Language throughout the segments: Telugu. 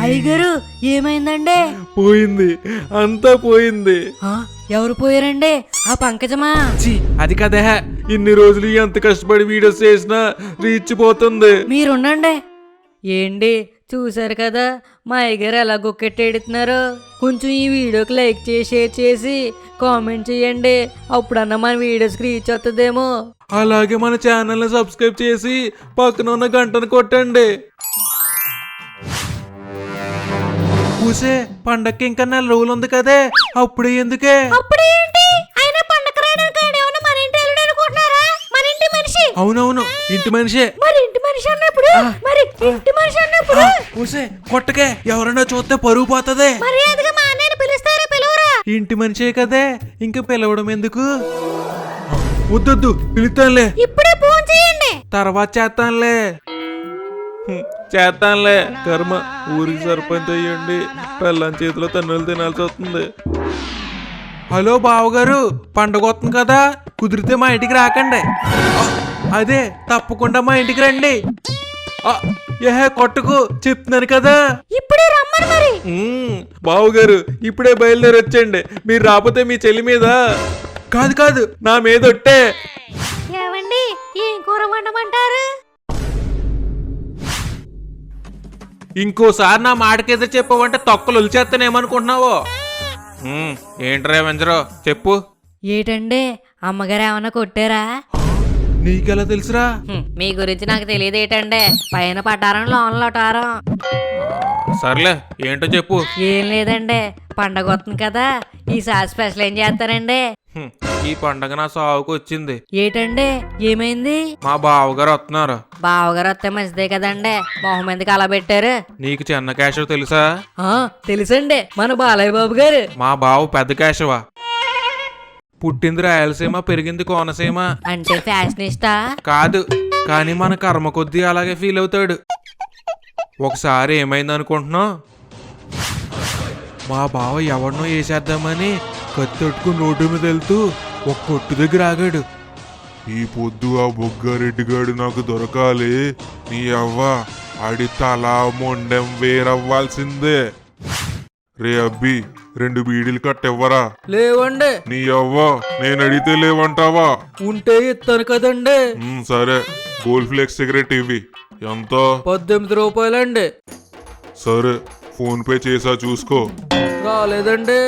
అయ్యగారు ఏమైందండి? పోయింది, అంతా పోయింది. ఎవరు పోయారండి? ఆ పంకజమా? అది కదే, ఇన్ని రోజులు ఎంత కష్టపడి వీడియోస్ చేసినా రీచ్ పోతుంది. మీరుండండి. ఏంటి చూసారు కదా మా అయ్యగారు ఎలా గుక్కెట్టేడుతున్నారు. కొంచెం ఈ వీడియోకి లైక్ చేసి షేర్ చేసి కామెంట్ చేయండి. అప్పుడన్నా మన వీడియోస్కి రీచ్ వస్తుందేమో. అలాగే మన ఛానల్ని సబ్స్క్రైబ్ చేసి పక్కన ఉన్న గంటను కొట్టండి. పూసే పండక్కి ఇంకా 4 రోజులు ఉంది కదే, అప్పుడే ఎందుకే? అవునవును, ఇంటి మనిషే. పూసే కొట్టకే, ఎవరైనా చూస్తే పరుగు పోతదే. ఇంటి మనిషే కదే, ఇంకా పిలవడం ఎందుకు? వద్దొద్దు, పిలుతానులే. ఇప్పుడే ఫోన్ చేయండి. తర్వాత చేస్తానులే. చేస్తానులే. కర్మ, ఊరికి సర్పంచ్ అయ్యండి పెళ్ళాం చేతిలో తన్నులు తినాల్సి వస్తుంది. హలో బావగారు, పండగ వస్తుంది కదా, కుదిరితే మా ఇంటికి రాకండి. అదే తప్పకుండా మా ఇంటికి రండి. ఏహే కొట్టుకు, చెప్తున్నాను కదా. ఇప్పుడే రమ్మని మరి. బావగారు ఇప్పుడే బయలుదేరి వచ్చండి. మీరు రాకపోతే మీ చెల్లి మీద కాదు కాదు నా మీద ఒట్టే. ఏమండి, ఏం కూర వండమంటారు? ఇంకోసారి నా మాటకేదో చెప్పవంటే తొక్కలు ఒలిచేస్తానేమనుకుంటున్నావు? ఏంట్రా వెంజరో చెప్పు. ఏటండి, అమ్మగారు ఏమన్నా కొట్టారా? నీకెలా తెలుసురా? మీ గురించి నాకు తెలియదు. ఏటండి, పైన పట్టారం లోన్ లొటారం. సర్లే, ఏంటో చెప్పు. ఏం లేదండి, పండగ వస్తుంది కదా, ఈసారి స్పెషల్ ఏం చేస్తారండి? ఈ పండగ నా సాగుకు వచ్చింది. ఏటండి ఏమైంది? మా బావగారు వస్తున్నారు. బావగారు వస్తే మంచిదే కదండి, మొహం ఎందుకు అలా పెట్టారు? నీకు చిన్న క్యాష్ తెలుసా? తెలుసండి, మన బాలయ్య బాబు గారు. మా బావ పెద్ద క్యాషవా. పుట్టింది రాయలసీమ, పెరిగింది కోనసీమ. అంటే ఫ్యాషనిస్టా? కాదు, కానీ మన కర్మ కొద్దీ అలాగే ఫీల్ అవుతాడు. ఒకసారి ఏమైంది అనుకుంటున్నావు? మా బావ ఎవరినో వేసేద్దామని కత్తెట్టుకుని రోడ్డు మీద వెళ్తూ ఒక కొట్టు దగ్గర ఆగాడు. ఈ పొద్దు ఆ బొగ్గారెడ్డిగాడు నాకు దొరకాలి, నీ అవ్వ ఆడి తల మొండెం వేరవ్వాల్సిందే. రే అబ్బి, 2 బీడీలు కట్టెవ్వరా? లేవండి. నీ అవ్వ నేను అడిగితే లేవంటావా? ఉంటే ఇస్తాను కదండి. సరే, గోల్డ్ ఫ్లేక్స్ సిగరెట్ ఇవి. ఎంత? 18 రూపాయలండి. సరే, ఫోన్ పే చేసా చూసుకో. రాలేదండి.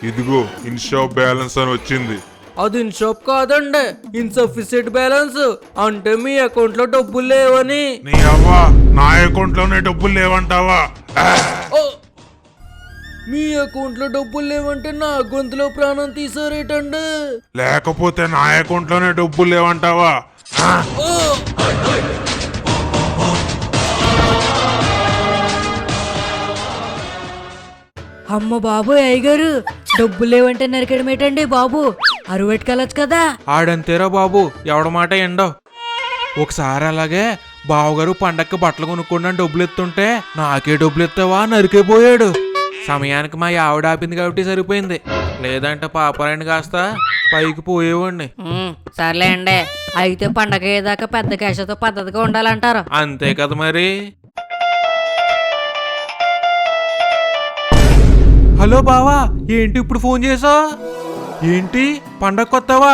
ఇదిగో ఇన్షాప్ బ్యాలెన్స్ అని వచ్చింది. అది ఇన్షాప్ కాదండి, ఇన్సఫిషియెంట్ బ్యాలెన్స్. అంటే మీ అకౌంట్ లో డబ్బులు లేవని. నీ అవ్వ నా అకౌంట్ లోనే డబ్బులు లేవంటావా? మీ అకౌంట్ లో డబ్బులు లేవంటే నా గొంతులో ప్రాణం తీసారేటండి. లేకపోతే నా అకౌంట్ లోనే డబ్బులు లేవంటావా? అమ్మ బాబు, అయ్యగారు డబ్బులు లేవంటే నరికెడమేటండి బాబు, అరువెట్టుకెళ్ళచ్చు కదా. ఆడంతేరా బాబు, ఎవడ మాట ఎండో. ఒకసారి అలాగే బావగారు పండక్కి బట్టలు కొనుక్కుండా డబ్బులు ఎత్తుంటే నాకే డబ్బులు ఎత్తావా నరికేపోయాడు. సమయానికి మా ఆవిడ ఆపింది కాబట్టి సరిపోయింది, లేదంటే పాపరాయని కాస్త పైకి పోయేవాడిని. సర్లే అండి, అయితే పండగ అయ్యేదాకా పెద్ద క్యాషతో పద్ధతిగా ఉండాలంటారు. అంతే కదా మరి. హలో బావా, ఏంటి ఇప్పుడు ఫోన్ చేసావు? ఏంటి పండగ కొత్తవా?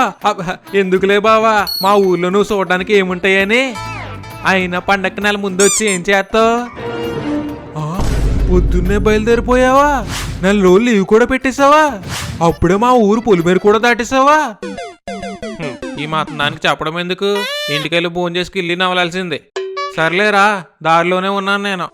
ఎందుకులే బావా, మా ఊర్లో నువ్వు చూడడానికి ఏముంటాయని. అయినా పండగకి నెల ముందు వచ్చి ఏం చేస్తావు? పొద్దున్నే బయలుదేరిపోయావా? 4 రోజులు లీవ్ కూడా పెట్టేసావా? అప్పుడే మా ఊరు పొలిమేర కూడా దాటేసావా? ఈ మాత్రం దానికి చెప్పడం ఎందుకు, ఇంటికెళ్ళి ఫోన్ చేసి కిల్లి నవ్వాల్సింది. సర్లేరా, దారిలోనే ఉన్నాను నేను.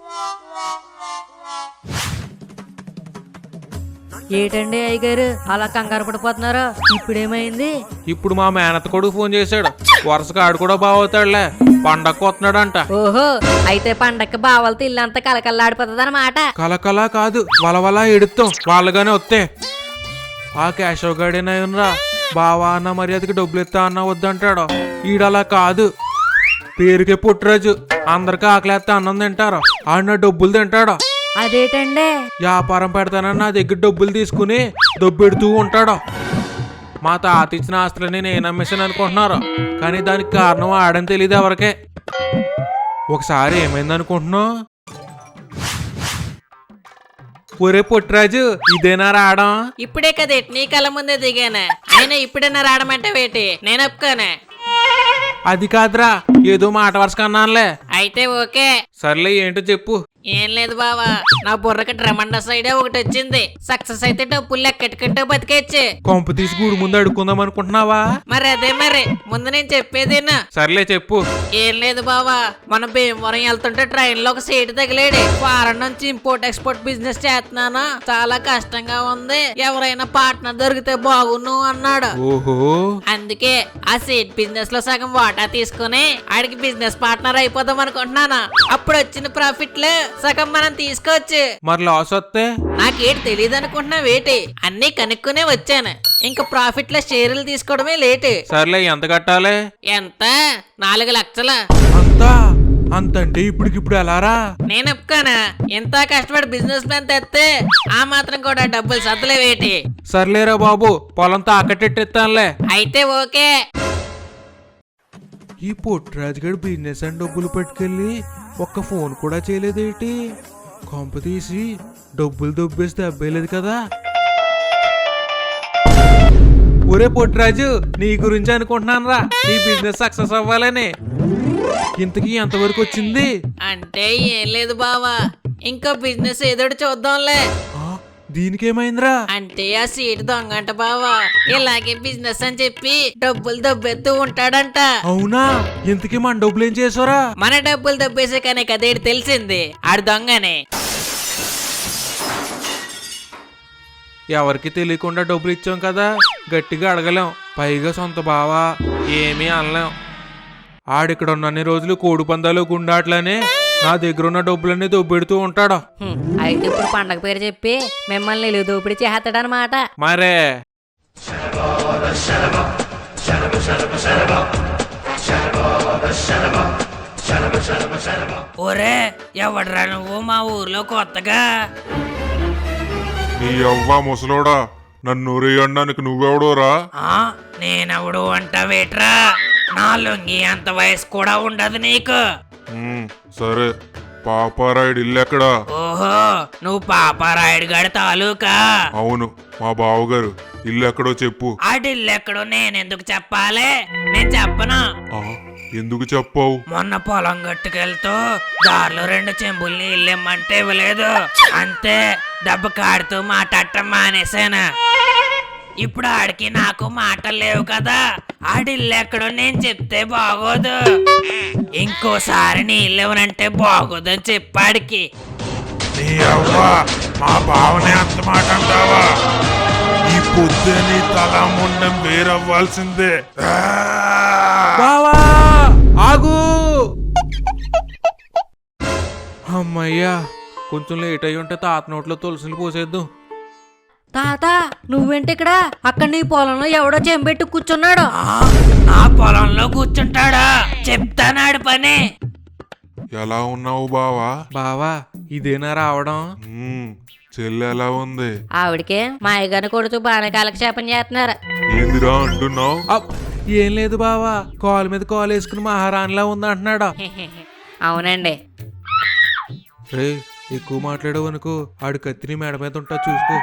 ఏటండి అయ్యగారు అలా కంగారు పడిపోతున్నారు? ఇప్పుడేమైంది? ఇప్పుడు మా మేనత్త కొడుకు ఫోన్ చేశాడు. వరుసగా ఆడు కూడా బావవుతాడులే, పండగకు వస్తున్నాడంట. ఓహో, అయితే పండగకి బావలతో ఇల్లంతా కలకల్లాడిపోతుంది అన్నమాట. కలకలా కాదు, వలవలా ఎడుతాం వాళ్ళగానే వస్తే. ఆ కేశవ్ గాడేనరా బావా అన్న మర్యాదకి డబ్బులు ఇస్తా అన్న వద్దంటాడు. ఈడలా కాదు, పేరుకే పుట్టరాజు, అందరికి ఆకలేస్తే అన్నం తింటారు, ఆడిన డబ్బులు తింటాడు. అదేటండి? వ్యాపారం పెడతానని నా దగ్గర డబ్బులు తీసుకుని దొబ్బెడుతూ ఉంటాడు. మా తాత ఇచ్చిన ఆస్తులని నేను అమ్మేసాను అనుకుంటున్నారు, కానీ దానికి కారణం ఆడని తెలియదు ఎవరికే. ఒకసారి ఏమైంది అనుకుంటున్నావు? ఒరే పొట్టిరాజు, ఇదేనా రావడం? ఇప్పుడే కదా నీ కళ్ళ ముందే దిగాను, అయినా ఇప్పుడైనా రావడమంటే వేటి, నేను ఒప్పుకోను. అది కాదురా, ఏదో మాట వరుసగా అన్నానులే. అయితే ఓకే. సర్లే, ఏంటో చెప్పు. ఏం లేదు బావా, నా బుర్రకి ట్రమండస్ ఐడియా ఒకటి వచ్చింది. సక్సెస్ అయితే డబ్బులు లెక్కెట్టుకుంటూ బతికేచ్చు. కొంప తీసి గుడి ముందు అడుక్కుందాం అనుకుంటున్నావా? మరి ముందు నేను చెప్పేదేనా? సర్లే చెప్పు. ఏం లేదు బావా, మన భీమవరం వెళ్తుంటే ట్రైన్ లో ఒక సీటు తగిలేడు. ఫారెన్ నుంచి ఇంపోర్ట్ ఎక్స్పోర్ట్ బిజినెస్ చేస్తున్నాను, చాలా కష్టంగా ఉంది, ఎవరైనా పార్ట్నర్ దొరికితే బాగున్ను అన్నాడు. ఓహో, అందుకే ఆ సీట్ బిజినెస్ లో సగం వాటా తీసుకుని ఆడికి బిజినెస్ పార్ట్నర్ అయిపోదాం అనుకుంటున్నాను. అప్పుడు వచ్చిన ప్రాఫిట్ లో సగం మనం తీసుకోవచ్చు. మరి లాస్ వస్తే? నాకేటి తెలియదు అనుకుంటున్నా వేటి, అన్ని కనుక్కునే వచ్చాను. ఇంకా ప్రాఫిట్ లో షేర్లు తీసుకోవడమే లేటు. సర్లే, ఎంత కట్టాలి? ఎంత? 4 లక్షలు. అంతంటే ఇప్పటికిప్పుడు ఎలారా? నేను ఒప్పుకోనా, ఎంత కష్టపడి బిజినెస్ ప్లాన్ తెస్తే ఆ మాత్రం కూడా డబ్బులు సత్తలే వేటి. సర్లేరా బాబు, పొలం తాకట్టెట్టిస్తానులే. అయితే ఓకే. ఈ పొట్టిరాజు గడు బిజినెస్ అని డబ్బులు పట్టుకెళ్ళి ఒక్క ఫోన్ కూడా చేయలేదేటి? కొంప తీసి డబ్బులు దొబ్బేసి దెబ్బేయలేదు కదా? ఒరే పొట్టిరాజు, నీ గురించి అనుకుంటున్నాను రా, నీ బిజినెస్ సక్సెస్ అవ్వాలని. ఇంతకీ ఎంతవరకు వచ్చింది? అంటే ఏం లేదు బావా, ఇంకా బిజినెస్ ఏదోటి చూద్దాంలే. దీనికేమైందిరా? అంటే ఆ సీట్ దొంగంట బావా, ఇలాగే బిజినెస్ అని చెప్పి డబ్బులు దబ్బెత్తూ ఉంటాడంట. అవునా? ఇంతకీ మన డబ్బులు ఏం చేసారా? మన డబ్బులు దబ్బేసే కానీ కదేటి తెలిసింది, ఆడు దొంగనే. ఎవరికి తెలియకుండా డబ్బులు ఇచ్చాం కదా, గట్టిగా అడగలేం. పైగా సొంత బావా, ఏమీ అనలేం. ఆడిక్కడ ఉన్నన్ని రోజులు కోడి పందాలు గుండాట్లనే నా దగ్గర ఉన్న డబ్బులన్నీ దొబ్బెడుతూ ఉంటాడు. అయితే ఇప్పుడు పండగ పేరు చెప్పి మిమ్మల్ని నిలువు దోపిడి చేస్తాడనమాట. మరే ఒరే, ఎవడరా నువ్వు మా ఊర్లో కొత్తగా? నీ అవ్వ ముసలోడా, నన్ను ఊరేయడానికి నువ్వెవడోరా? నేనెవడు అంటావేట్రా? నా లొంగి అంత వయసు కూడా ఉండదు నీకు. సరే, పాపారాయుడు ఇల్లు ఎక్కడా? ఓహో, నువ్వు పాపారాయుడు గారి తాలూకా? అవును, మా బావగారు ఇల్లు ఎక్కడో చెప్పు. ఆడిల్లెక్కడో నేనెందుకు చెప్పాలి? నేను చెప్పను. ఎందుకు చెప్పావు? మొన్న పొలం గట్టుకెళ్తూ దారిలో 2 చెంబులు నీళ్ళెమ్మంటే ఇవ్వలేదు, అంతే దెబ్బ కాడుతూ మాట్లాడటం మానేశాను. ఇప్పుడు ఆడికి నాకు మాటలు లేవు కదా, ఆడిల్లెక్కడో నేను చెప్తే బాగోదు. ఇంకోసారి నీళ్ళెవనంటే బాగోదని చెప్పాడికి. నీ అవ్వ, మా బావనే అంత మాట అంటావా? ఈ పొద్దు నీ తల ముండం వేరవ్వాల్సిందే. బావా ఆగు! అమ్మయ్యా, కొంచెం లేట్ అయ్యి ఉంటే తాత నోట్లో తులసిని పోసేద్దాం. తాత, నువ్వేంటి ఇక్కడ? అక్కడ నీ పొలంలో ఎవడో చెంబెట్టు కూర్చున్నాడు. నా పొలంలో కూర్చుంటాడా? చెప్తానాడు పని. ఎలా ఉన్నావు బావా? బావా, ఇదేనా రావడం? చెల్లి ఎలా ఉంది? ఆవిడకే మా అయ్యగారిని కొడుతూ బాగానే కాలక్షేపం చేస్తున్నారు. ఏందిరా అంటున్నావు? ఏం లేదు బావా, కాలు మీద కాలు వేసుకుని మహారాణిలా ఉంది అంటున్నాడు. అవునండి. రే, ఎక్కువ మాట్లాడవు అనుకో, ఆడు కత్తిని మెడ మీద ఉంటా చూసుకో.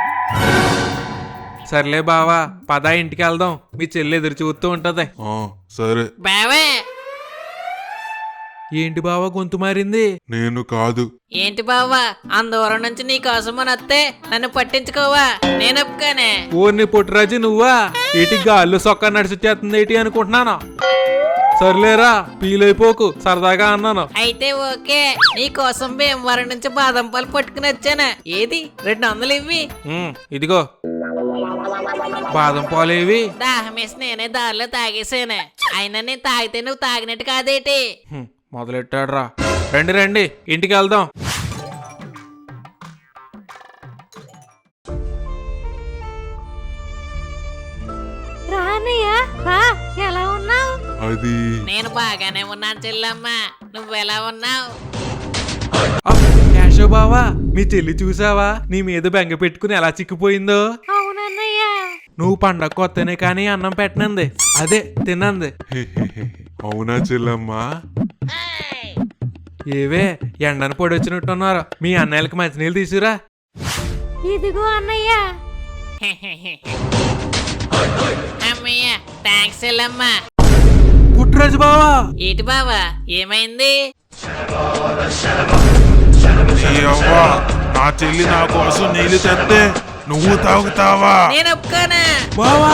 సర్లే బావా, పద ఇంటికి వెళ్దాం, మీ చెల్లి ఎదురు చూస్తూ ఉంటది. సరే. బావే, ఏంటి బావా గొంతు మారింది? నేను కాదు. ఏంటి బావా, అందూరం నుంచి నీ కోసం నత్తే నన్ను పట్టించుకోవా? నేను ఒప్పుకానే. ఓర్ని పొట్టిరాజు, నువ్వా? ఏటి గాల్లో సొక్క నడిచిచ్చేస్తుంది ఏంటి అనుకుంటున్నాను. సర్లేరా, పీలైపోకు, సరదాగా అన్నాను. అయితే ఓకే, నీ కోసం భీమవరం నుంచి బాదం పాలు పట్టుకుని వచ్చానా. ఏది 200 ఇవ్వి. ఇదిగో బాదం పాలేవి. దాహమేసి నేనే దారిలో తాగేసాను, అయినా నేను తాగితే నువ్వు తాగినట్టు కాదేటి? మొదలెట్టాడు రా. రండి రండి, ఇంటికి వెళ్దాం. ఎలా ఉన్నావు? అది నేను బాగానే ఉన్నాను చెల్లమ్మ, నువ్వెలా ఉన్నావు? కేశవ బావా, మీ చెల్లి చూసావా నీ మీద బెంగ పెట్టుకుని ఎలా చిక్కిపోయిందో? అవునన్నయ్య. నువ్వు పండగ కొత్తనే కానీ అన్నం పెట్టనంది, అదే తిన్నంది. అవునా చెల్లమ్మా? ఏవే ఎండను పొడి వచ్చినట్టున్నారు. మీ అన్నయ్యలకి మంచినీళ్ళు తీసుకురా. ఇదిగో అన్నయ్య. అమ్మయ్య థ్యాంక్స్ ఎల్లమ్మా. పుట్టినరోజు బావా. ఏటి బావా ఏమైంది? నీ అవ్వ నా చెల్లి నా కోసం నీళ్లు తెస్తే నువ్వు తాగుతావా? నేను ఒప్పుకోనా. బావా